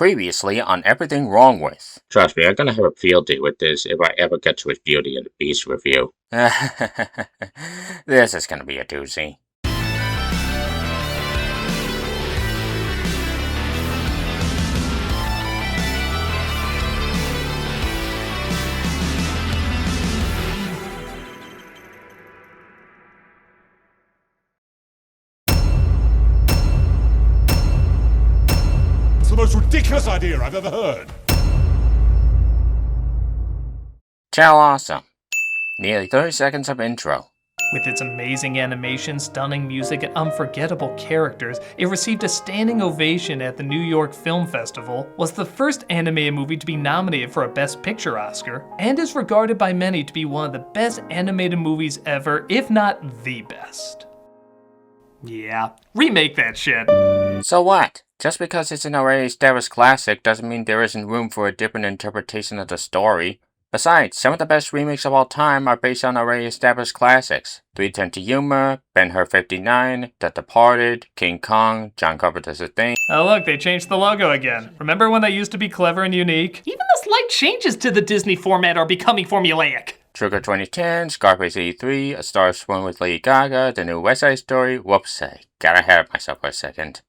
Previously on Everything Wrong With. Trust me, I'm gonna have a field day with this if I ever get to his Beauty and the Beast review. This is gonna be a doozy. The most ridiculous idea I've ever heard. Ciao, awesome. Nearly 30 seconds of intro. With its amazing animation, stunning music, and unforgettable characters, it received a standing ovation at the New York Film Festival, was the first animated movie to be nominated for a Best Picture Oscar, and is regarded by many to be one of the best animated movies ever, if not the best. Yeah, remake that shit. So what? Just because it's an already established classic doesn't mean there isn't room for a different interpretation of the story. Besides, some of the best remakes of all time are based on already established classics. 3:10 to Yuma, Ben-Hur 59, The Departed, King Kong, John Carpenter's The Thing. Oh look, they changed the logo again. Remember when they used to be clever and unique? Even the slight changes to the Disney format are becoming formulaic. Trigger 2010, Scarface 83, A Star is Born with Lady Gaga, The New West Side Story. Whoops, I got ahead of myself for a second.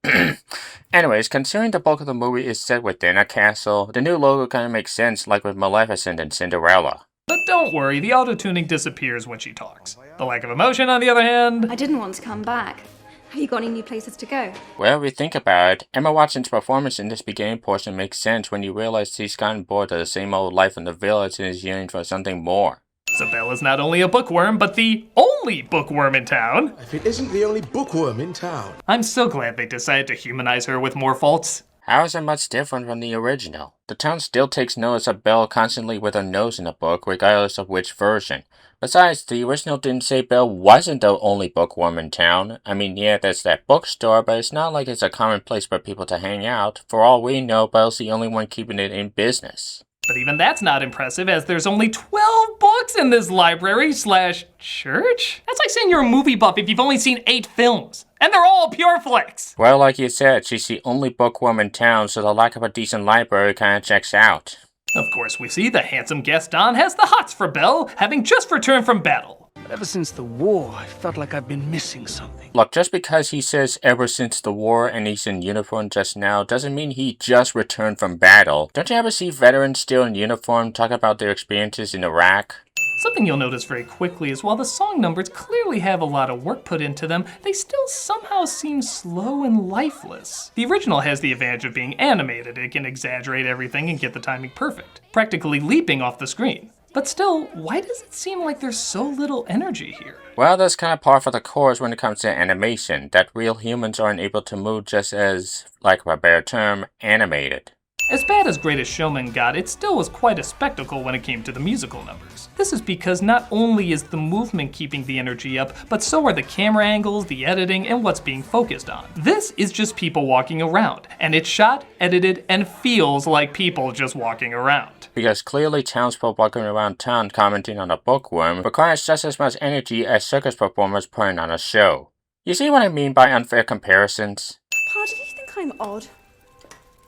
Anyways, considering the bulk of the movie is set within a castle, the new logo kinda makes sense, like with Maleficent and Cinderella. But don't worry, the auto-tuning disappears when she talks. The lack of emotion, on the other hand... I didn't want to come back. Have you got any new places to go? Well, if you think about it, Emma Watson's performance in this beginning portion makes sense when you realize she's gotten bored of the same old life in the village and is yearning for something more. So Belle is not only a bookworm, but the only bookworm in town. If it isn't the only bookworm in town. I'm so glad they decided to humanize her with more faults. How is it much different from the original? The town still takes notice of Belle constantly with her nose in the book, regardless of which version. Besides, the original didn't say Belle wasn't the only bookworm in town. I mean, yeah, there's that bookstore, but it's not like it's a common place for people to hang out. For all we know, Belle's the only one keeping it in business. But even that's not impressive, as there's only 12 books in this library/church? That's like saying you're a movie buff if you've only seen 8 films. And they're all pure flicks! Well, like you said, she's the only bookworm in town, so the lack of a decent library kinda checks out. Of course, we see the handsome Gaston has the hots for Belle, having just returned from battle. But ever since the war, I felt like I've been missing something. Look, just because he says ever since the war and he's in uniform just now doesn't mean he just returned from battle. Don't you ever see veterans still in uniform talk about their experiences in Iraq? Something you'll notice very quickly is while the song numbers clearly have a lot of work put into them, they still somehow seem slow and lifeless. The original has the advantage of being animated. It can exaggerate everything and get the timing perfect, practically leaping off the screen. But still, why does it seem like there's so little energy here? Well, that's kind of par for the course when it comes to animation, that real humans aren't able to move just as, like a better term, animated. As bad as Greatest Showman got, it still was quite a spectacle when it came to the musical numbers. This is because not only is the movement keeping the energy up, but so are the camera angles, the editing, and what's being focused on. This is just people walking around, and it's shot, edited, and feels like people just walking around. Because clearly townsfolk walking around town commenting on a bookworm requires just as much energy as circus performers putting on a show. You see what I mean by unfair comparisons? Pa, do you think I'm odd?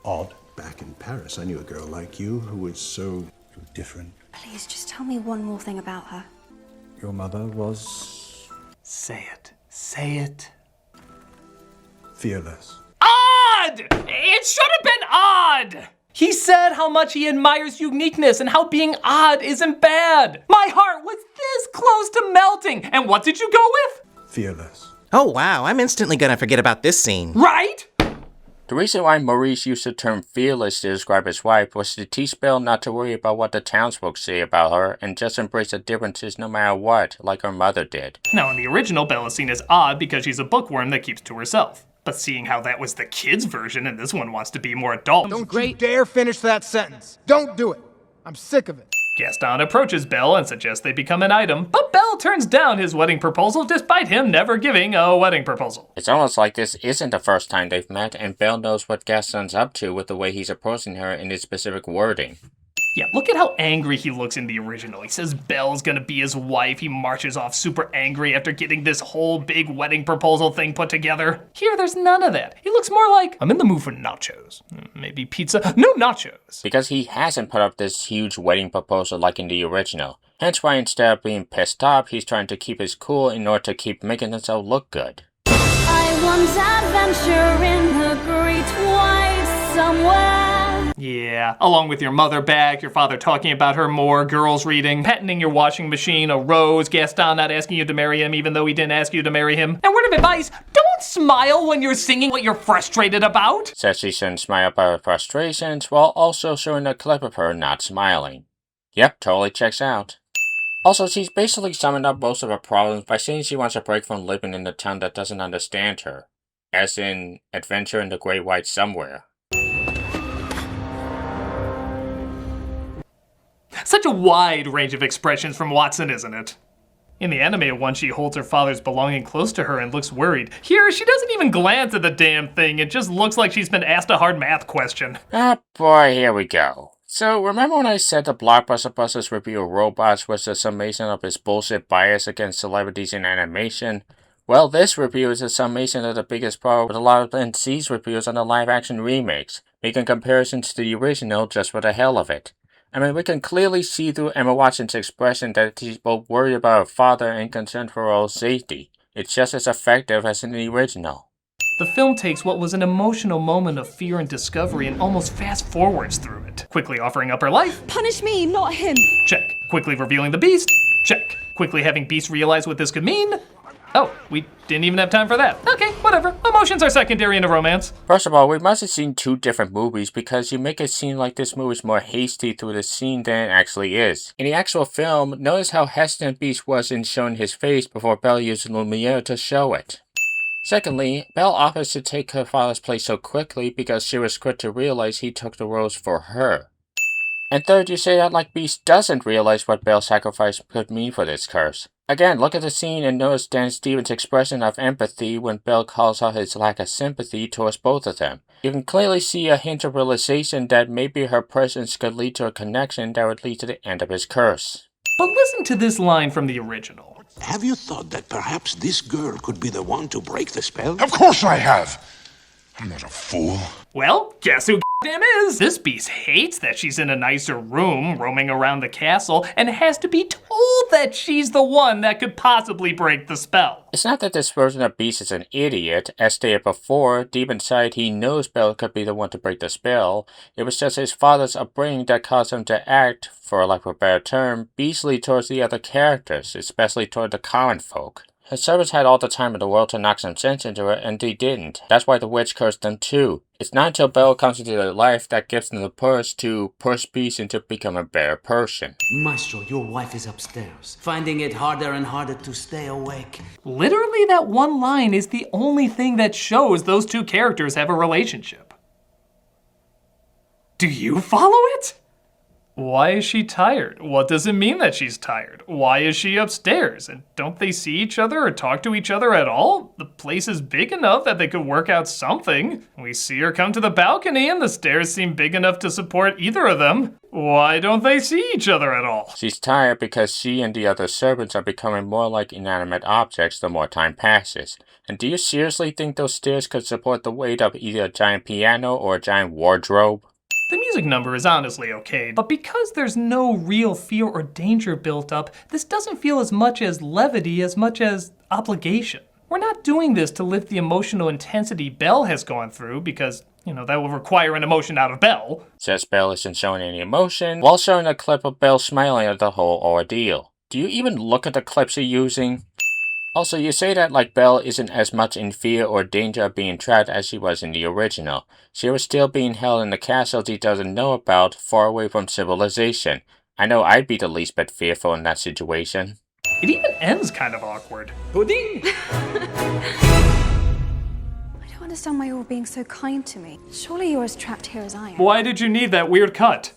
Odd. Back in Paris, I knew a girl like you who was so different. Please, just tell me one more thing about her. Your mother was Say it. Say it. fearless. Odd! It should have been odd! He said how much he admires uniqueness and how being odd isn't bad. My heart was this close to melting. And what did you go with? Fearless. Oh wow, I'm instantly gonna forget about this scene. Right? The reason why Maurice used the term fearless to describe his wife was to teach Belle not to worry about what the townsfolk say about her and just embrace the differences no matter what, like her mother did. Now in the original, Belle is seen as odd because she's a bookworm that keeps to herself. But seeing how that was the kids' version and this one wants to be more adult. Don't you dare finish that sentence. Don't do it. I'm sick of it. Gaston approaches Belle and suggests they become an item, but Belle turns down his wedding proposal despite him never giving a wedding proposal. It's almost like this isn't the first time they've met and Belle knows what Gaston's up to with the way he's approaching her in his specific wording. Yeah, look at how angry he looks in the original. He says Belle's gonna be his wife. He marches off super angry after getting this whole big wedding proposal thing put together. Here, there's none of that. He looks more like, I'm in the mood for nachos. Maybe pizza? No nachos. Because he hasn't put up this huge wedding proposal like in the original. Hence why instead of being pissed off, he's trying to keep his cool in order to keep making himself look good. I once adventure in the great white somewhere. Yeah, along with your mother back, your father talking about her more, girls reading, patenting your washing machine, a rose, Gaston not asking you to marry him even though he didn't ask you to marry him. And word of advice, don't smile when you're singing what you're frustrated about. Says she shouldn't smile about her frustrations while also showing a clip of her not smiling. Yep, totally checks out. Also, she's basically summed up most of her problems by saying she wants a break from living in a town that doesn't understand her. As in, adventure in the Great White Somewhere. Such a wide range of expressions from Watson, isn't it? In the animated one, she holds her father's belonging close to her and looks worried. Here, she doesn't even glance at the damn thing. It just looks like she's been asked a hard math question. Ah boy, here we go. So, remember when I said the Blockbuster Busters review of Robots was a summation of his bullshit bias against celebrities in animation? Well, this review is a summation of the biggest problem with a lot of NC's reviews on the live-action remakes, making comparisons to the original just for the hell of it. I mean, we can clearly see through Emma Watson's expression that she's both worried about her father and concerned for her own safety. It's just as effective as in the original. The film takes what was an emotional moment of fear and discovery and almost fast forwards through it. Quickly offering up her life. Punish me, not him. Check. Quickly revealing the beast. Check. Quickly having Beast realize what this could mean. Oh, we didn't even have time for that. Okay, whatever. Emotions are secondary in a romance. First of all, we must have seen two different movies because you make it seem like this movie is more hasty through the scene than it actually is. In the actual film, notice how hesitant Beast was in showing his face before Belle used Lumiere to show it. Secondly, Belle offers to take her father's place so quickly because she was quick to realize he took the rose for her. And third, you say that like Beast doesn't realize what Belle's sacrifice could mean for this curse. Again, look at the scene and notice Dan Stevens' expression of empathy when Belle calls out his lack of sympathy towards both of them. You can clearly see a hint of realization that maybe her presence could lead to a connection that would lead to the end of his curse. But listen to this line from the original. Have you thought that perhaps this girl could be the one to break the spell? Of course I have. I'm not a fool. Well, guess who goddamn is? This beast hates that she's in a nicer room, roaming around the castle, and has to be told that she's the one that could possibly break the spell. It's not that this version of Beast is an idiot. As stated before, deep inside he knows Belle could be the one to break the spell. It was just his father's upbringing that caused him to act, for lack of a better term, beastly towards the other characters, especially toward the common folk. His servants had all the time in the world to knock some sense into it, and they didn't. That's why the witch cursed them too. It's not until Belle comes into their life that gives them the push to push Beast into becoming a better person. Maestro, your wife is upstairs, finding it harder and harder to stay awake. Literally, that one line is the only thing that shows those two characters have a relationship. Do you follow it? Why is she tired? What does it mean that she's tired? Why is she upstairs? And don't they see each other or talk to each other at all? The place is big enough that they could work out something. We see her come to the balcony and the stairs seem big enough to support either of them. Why don't they see each other at all? She's tired because she and the other servants are becoming more like inanimate objects the more time passes. And do you seriously think those stairs could support the weight of either a giant piano or a giant wardrobe? The music number is honestly okay, but because there's no real fear or danger built up, this doesn't feel as much as levity as much as obligation. We're not doing this to lift the emotional intensity Belle has gone through because, that will require an emotion out of Belle. Says Belle isn't showing any emotion, while showing a clip of Belle smiling at the whole ordeal. Do you even look at the clips you're using? Also, you say that like Belle isn't as much in fear or danger of being trapped as she was in the original. She was still being held in the castle she doesn't know about, far away from civilization. I know I'd be the least bit fearful in that situation. It even ends kind of awkward. Pudding! I don't understand why you're being so kind to me. Surely you're as trapped here as I am. Why did you need that weird cut?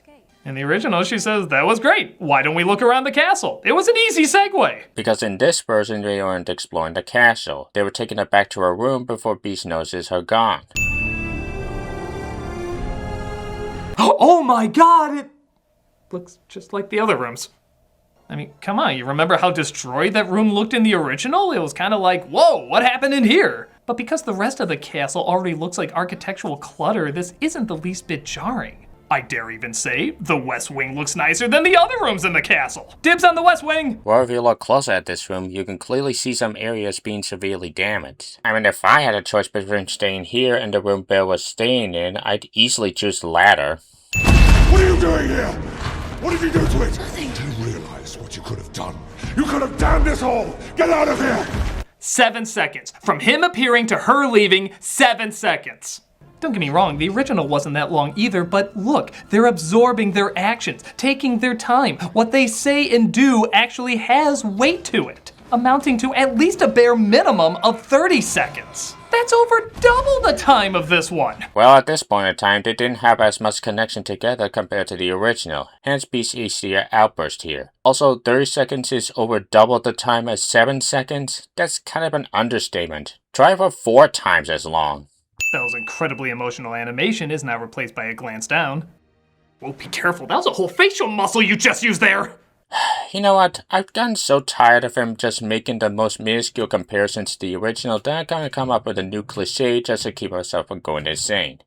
In the original, she says, that was great. Why don't we look around the castle? It was an easy segue. Because in this version, they weren't exploring the castle. They were taking her back to her room before Beast notices her gone. Oh my god! looks just like the other rooms. I mean, come on, you remember how destroyed that room looked in the original? It was kind of like, whoa, what happened in here? But because the rest of the castle already looks like architectural clutter, this isn't the least bit jarring. I dare even say, the West Wing looks nicer than the other rooms in the castle. Dibs on the West Wing! Well, if you look closer at this room, you can clearly see some areas being severely damaged. I mean, if I had a choice between staying here and the room Bill was staying in, I'd easily choose the latter. What are you doing here? What did you do to it? Nothing. Do you realize what you could have done? You could have damned this all! Get out of here! 7 seconds. From him appearing to her leaving, 7 seconds. Don't get me wrong, the original wasn't that long either, but look, they're absorbing their actions, taking their time. What they say and do actually has weight to it, amounting to at least a bare minimum of 30 seconds. That's over double the time of this one. Well, at this point in time, they didn't have as much connection together compared to the original, hence BC's outburst here. Also, 30 seconds is over double the time as 7 seconds. That's kind of an understatement. Try for 4 times as long. Belle's incredibly emotional animation is now replaced by a glance down. Whoa, be careful, that was a whole facial muscle you just used there! You know what? I've gotten so tired of him just making the most minuscule comparisons to the original that I'm gonna come up with a new cliche just to keep myself from going insane.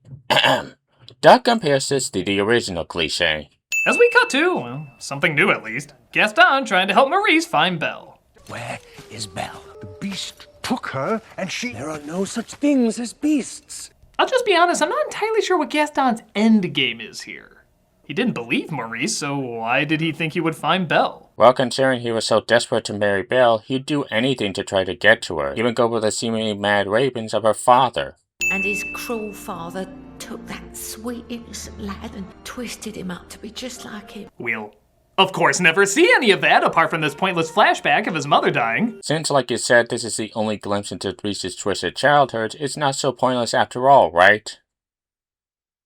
Doug compares this to the original cliche. As we cut to, well, something new at least. Gaston trying to help Maurice find Belle. Where is Belle? The beast took her, and she... There are no such things as beasts. I'll just be honest, I'm not entirely sure what Gaston's end game is here. He didn't believe Maurice, so why did he think he would find Belle? Well, considering he was so desperate to marry Belle, he'd do anything to try to get to her, even go with the seemingly mad ravings of her father. And his cruel father took that sweet innocent lad and twisted him up to be just like him. We'll, of course, never see any of that apart from this pointless flashback of his mother dying. Since, like you said, this is the only glimpse into Reese's twisted childhood, it's not so pointless after all, right?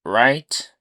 Right?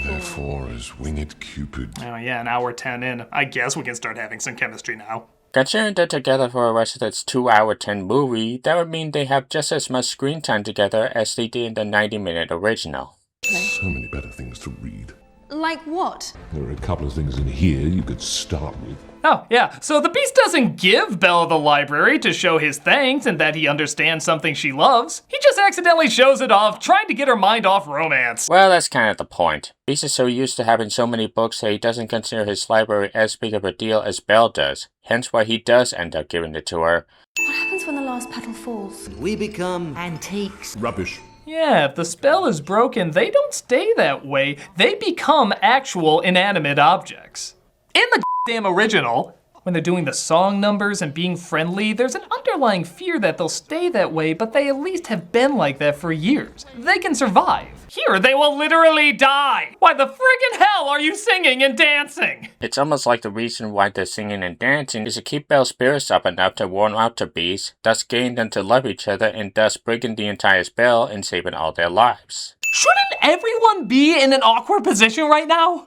Therefore, as winged Cupid. Oh yeah, an hour 10 in. I guess we can start having some chemistry now. Considering they're together for the rest of this 2-hour 10 movie, that would mean they have just as much screen time together as they did in the 90-minute original. So many better things to read. Like what? There are a couple of things in here you could start with. Oh, yeah, so the Beast doesn't give Belle the library to show his thanks and that he understands something she loves. He just accidentally shows it off, trying to get her mind off romance. Well, that's kind of the point. Beast is so used to having so many books that he doesn't consider his library as big of a deal as Belle does, hence why he does end up giving it to her. What happens when the last petal falls? We become antiques. Rubbish. Yeah, if the spell is broken, they don't stay that way. They become actual inanimate objects. In the damn original, when they're doing the song numbers and being friendly, there's an underlying fear that they'll stay that way, but they at least have been like that for years. They can survive. Here, they will literally die. Why the friggin' hell are you singing and dancing? It's almost like the reason why they're singing and dancing is to keep Belle's spirits up enough to warm out the Beast, thus getting them to love each other and thus breaking the entire spell and saving all their lives. Shouldn't everyone be in an awkward position right now?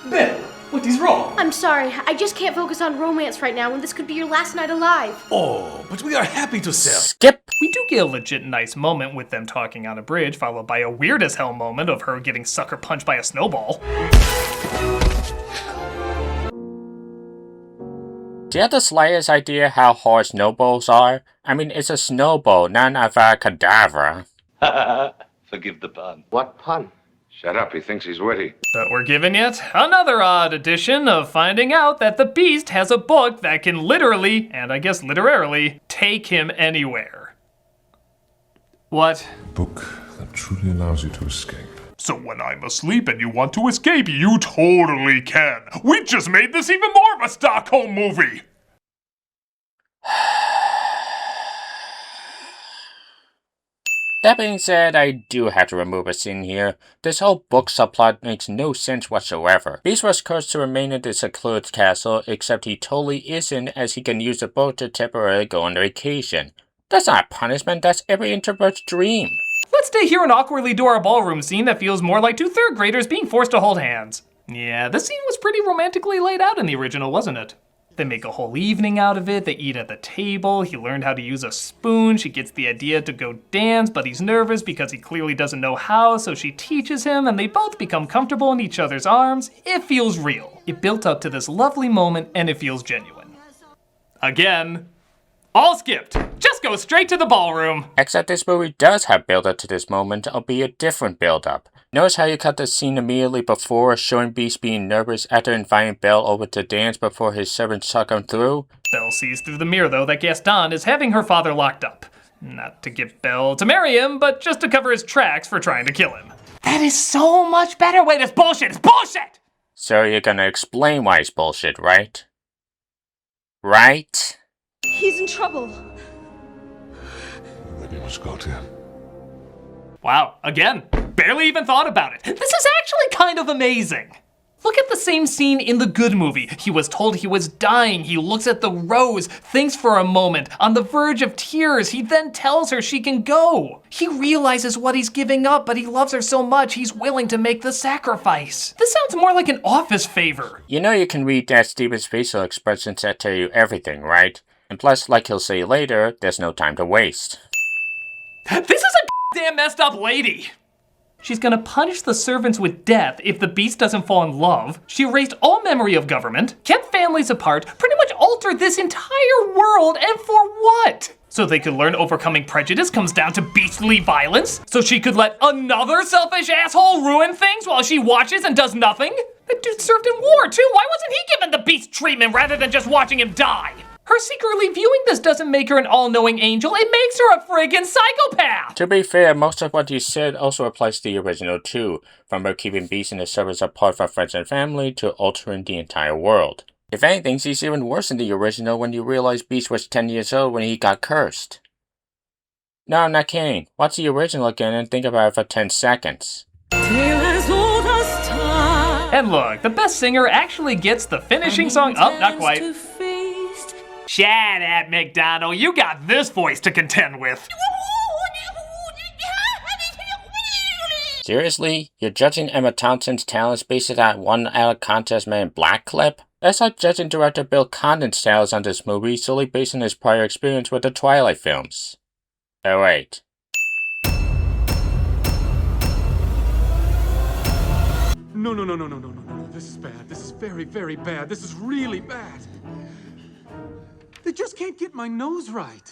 Belle, what is wrong? I'm sorry, I just can't focus on romance right now when this could be your last night alive. Oh, but we are happy to sell. Skip! We do get a legit nice moment with them talking on a bridge, followed by a weird as hell moment of her getting sucker punched by a snowball. Do you have the slightest idea how hard snowballs are? I mean, it's a snowball, not an avada cadaver. Forgive the pun. What pun? Shut up, he thinks he's witty. But we're given yet another odd addition of finding out that the Beast has a book that can literally, and I guess literarily, take him anywhere. What? A book that truly allows you to escape. So when I'm asleep and you want to escape, you totally can. We just made this even more of a Stockholm movie. That being said, I do have to remove a scene here. This whole book subplot makes no sense whatsoever. Beast was cursed to remain in the secluded castle, except he totally isn't, as he can use the boat to temporarily go on vacation. That's not punishment, that's every introvert's dream. Let's stay here and awkwardly do our ballroom scene that feels more like 2 third graders being forced to hold hands. Yeah, this scene was pretty romantically laid out in the original, wasn't it? They make a whole evening out of it, they eat at the table, he learned how to use a spoon, she gets the idea to go dance, but he's nervous because he clearly doesn't know how, so she teaches him, and they both become comfortable in each other's arms. It feels real. It built up to this lovely moment, and it feels genuine. Again, all skipped. Just go straight to the ballroom. Except this movie does have build-up to this moment, albeit different build-up. Notice how you cut the scene immediately before, showing Beast being nervous after inviting Belle over to dance before his servants suck him through? Belle sees through the mirror, though, that Gaston is having her father locked up. Not to get Belle to marry him, but just to cover his tracks for trying to kill him. That is so much better. Wait, it's bullshit. It's bullshit! So you're gonna explain why it's bullshit, right? Right? He's in trouble. Then you must go to him. Wow, again, barely even thought about it. This is actually kind of amazing. Look at the same scene in the Good Movie. He was told he was dying. He looks at the rose, thinks for a moment, on the verge of tears. He then tells her she can go. He realizes what he's giving up, but he loves her so much he's willing to make the sacrifice. This sounds more like an Office favor. You know you can read that Steven's facial expressions that tell you everything, right? And plus, like he'll say later, there's no time to waste. This is a damn messed up lady. She's gonna punish the servants with death if the Beast doesn't fall in love. She erased all memory of government, kept families apart, pretty much altered this entire world, and for what? So they could learn overcoming prejudice comes down to beastly violence? So she could let another selfish asshole ruin things while she watches and does nothing? That dude served in war too, why wasn't he given the Beast treatment rather than just watching him die? Her secretly viewing this doesn't make her an all-knowing angel, it makes her a friggin' psychopath! To be fair, most of what you said also applies to the original too, from her keeping Beast and his servants apart from friends and family to altering the entire world. If anything, she's even worse than the original when you realize Beast was 10 years old when he got cursed. No, I'm not kidding. Watch the original again and think about it for 10 seconds. And look, the best singer actually gets the finishing song up, not quite. Shut up, McDonald. You got this voice to contend with. Seriously? You're judging Emma Thompson's talents based on that one out-of-contest Man in Black clip? That's like judging director Bill Condon's talents on this movie solely based on his prior experience with the Twilight films. Oh wait. No. This is bad. This is very, very bad. This is really bad. They just can't get my nose right.